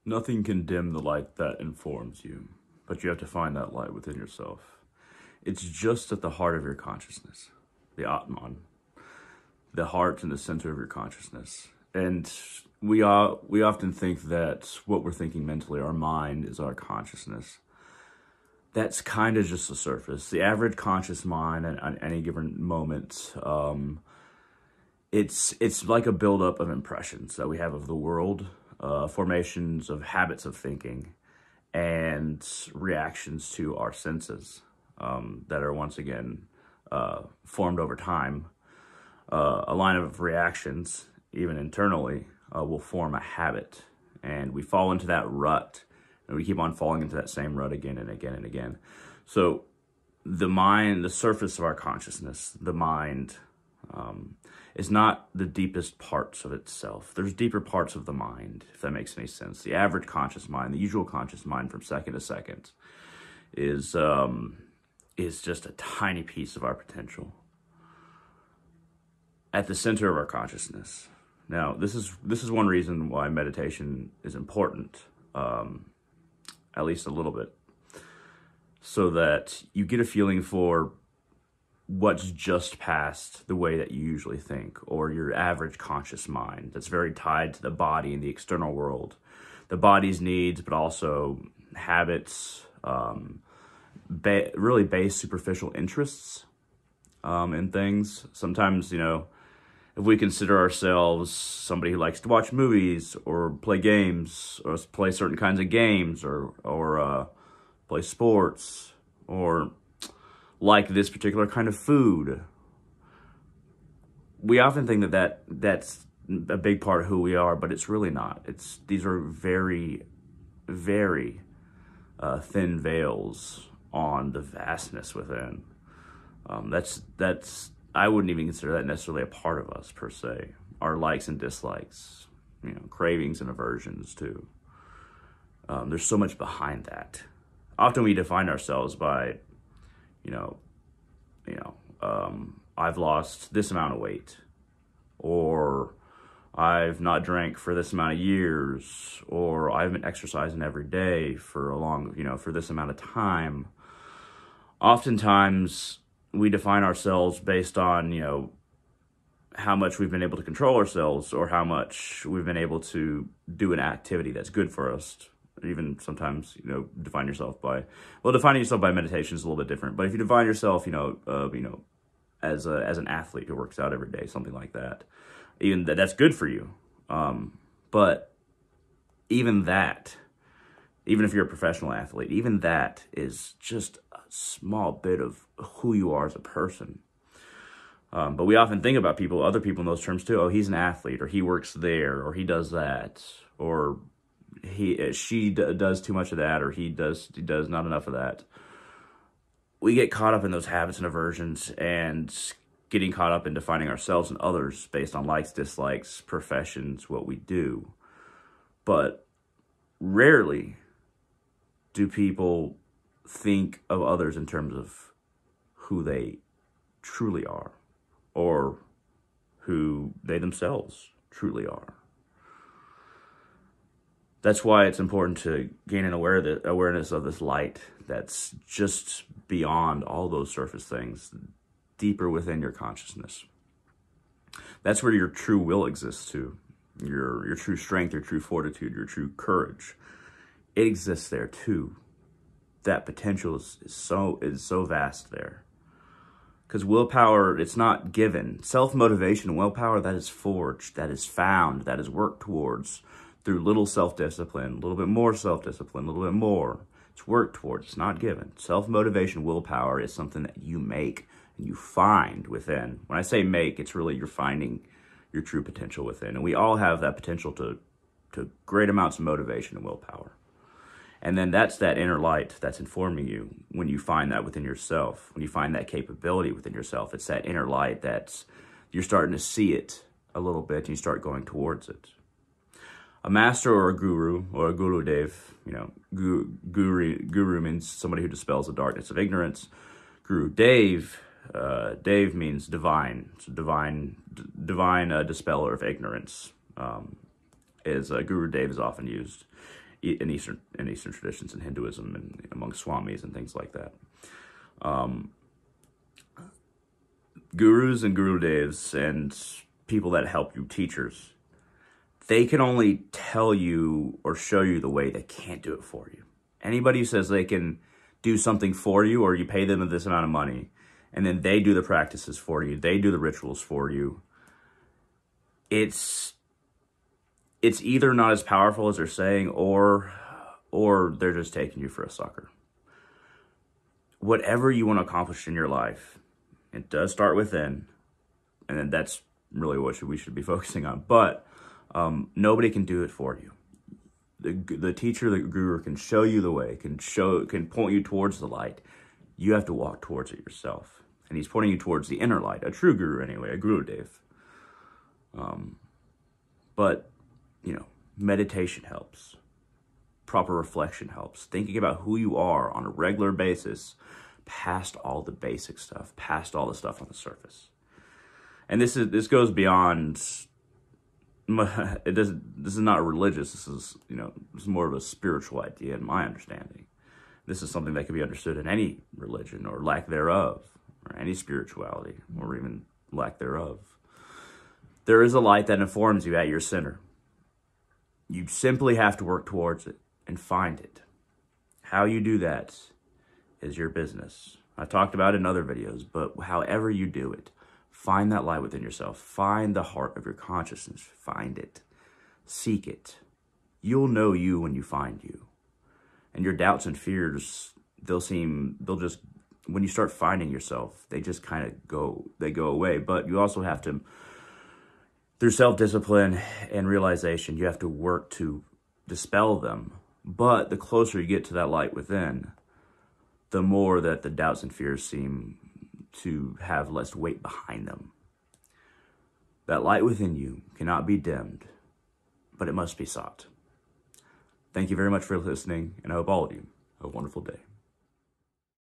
Nothing can dim the light that informs you, but you have to find that light within yourself. It's just at the heart of your consciousness, the Atman, the heart and the center of your consciousness. And we often think that what we're thinking mentally, our mind, is our consciousness. That's kind of just the surface. The average conscious mind at any given moment, it's like a buildup of impressions that we have of the world, formations of habits of thinking, and reactions to our senses that are once again formed over time. A line of reactions, even internally, will form a habit, and we fall into that rut, and we keep on falling into that same rut again and again and again. So the mind, the surface of our consciousness, the mind, is not the deepest parts of itself. There's deeper parts of the mind, if that makes any sense. The average conscious mind, the usual conscious mind from second to second, is just a tiny piece of our potential at the center of our consciousness. Now, this is one reason why meditation is important, at least a little bit, so that you get a feeling for what's just past the way that you usually think, or your average conscious mind that's very tied to the body and the external world, the body's needs, but also habits, really base superficial interests in things. Sometimes, if we consider ourselves somebody who likes to watch movies or play games or play certain kinds of games or play sports or like this particular kind of food, we often think that's a big part of who we are, but it's really not. These are very, very thin veils on the vastness within. I wouldn't even consider that necessarily a part of us per se. Our likes and dislikes, cravings and aversions too. There's so much behind that. Often we define ourselves by, I've lost this amount of weight, or I've not drank for this amount of years, or I've been exercising every day for for this amount of time. Oftentimes we define ourselves based on, how much we've been able to control ourselves, or how much we've been able to do an activity that's good for us. Even sometimes, defining yourself by meditation is a little bit different. But if you define yourself, as an athlete who works out every day, something like that, even that's good for you. But even if you're a professional athlete, even that is just a small bit of who you are as a person. But we often think about other people in those terms too. Oh, he's an athlete, or he works there, or he does that, or she does too much of that, or he does not enough of that. We get caught up in those habits and aversions, and getting caught up in defining ourselves and others based on likes, dislikes, professions, what we do. But rarely do people think of others in terms of who they truly are, or who they themselves truly are. That's why it's important to gain an awareness of this light that's just beyond all those surface things, deeper within your consciousness. That's where your true will exists too. Your true strength, your true fortitude, your true courage. It exists there too. That potential is so vast there. Because willpower, it's not given. Self-motivation, willpower, that is forged, that is found, that is worked towards through little self-discipline, a little bit more self-discipline, a little bit more. It's worked towards, it's not given. Self-motivation, willpower is something that you make and you find within. When I say make, it's really you're finding your true potential within. And we all have that potential to great amounts of motivation and willpower. And then that's that inner light that's informing you when you find that within yourself, when you find that capability within yourself. It's that inner light you're starting to see it a little bit, and you start going towards it. A master or a guru or a Gurudev, guru means somebody who dispels the darkness of ignorance. Gurudev, Dev means divine, so divine dispeller of ignorance. Gurudev is often used. in Eastern traditions and Hinduism and among swamis and things like that. Gurus and Gurudevs and people that help you, teachers, they can only tell you or show you the way. They can't do it for you. Anybody who says they can do something for you, or you pay them this amount of money and then they do the practices for you, they do the rituals for you, it's either not as powerful as they're saying, or they're just taking you for a sucker. Whatever you want to accomplish in your life, it does start within, and then that's really what we should be focusing on. But nobody can do it for you. The teacher, the guru, can show you the way, can point you towards the light. You have to walk towards it yourself. And he's pointing you towards the inner light, a true guru anyway, a Gurudev. But, you know, meditation helps. Proper reflection helps. Thinking about who you are on a regular basis, past all the basic stuff, past all the stuff on the surface. And this goes beyond. This is not religious. This is, you know, this is more of a spiritual idea in my understanding. This is something that can be understood in any religion or lack thereof, or any spirituality, or even lack thereof. There is a light that informs you at your center. You simply have to work towards it and find it. How you do that is your business. I talked about it in other videos, but however you do it, find that light within yourself. Find the heart of your consciousness. Find it. Seek it. You'll know you when you find you. And your doubts and fears, when you start finding yourself, they just kind of go away. But you also have to, through self-discipline and realization, you have to work to dispel them. But the closer you get to that light within, the more that the doubts and fears seem to have less weight behind them. That light within you cannot be dimmed, but it must be sought. Thank you very much for listening, and I hope all of you have a wonderful day.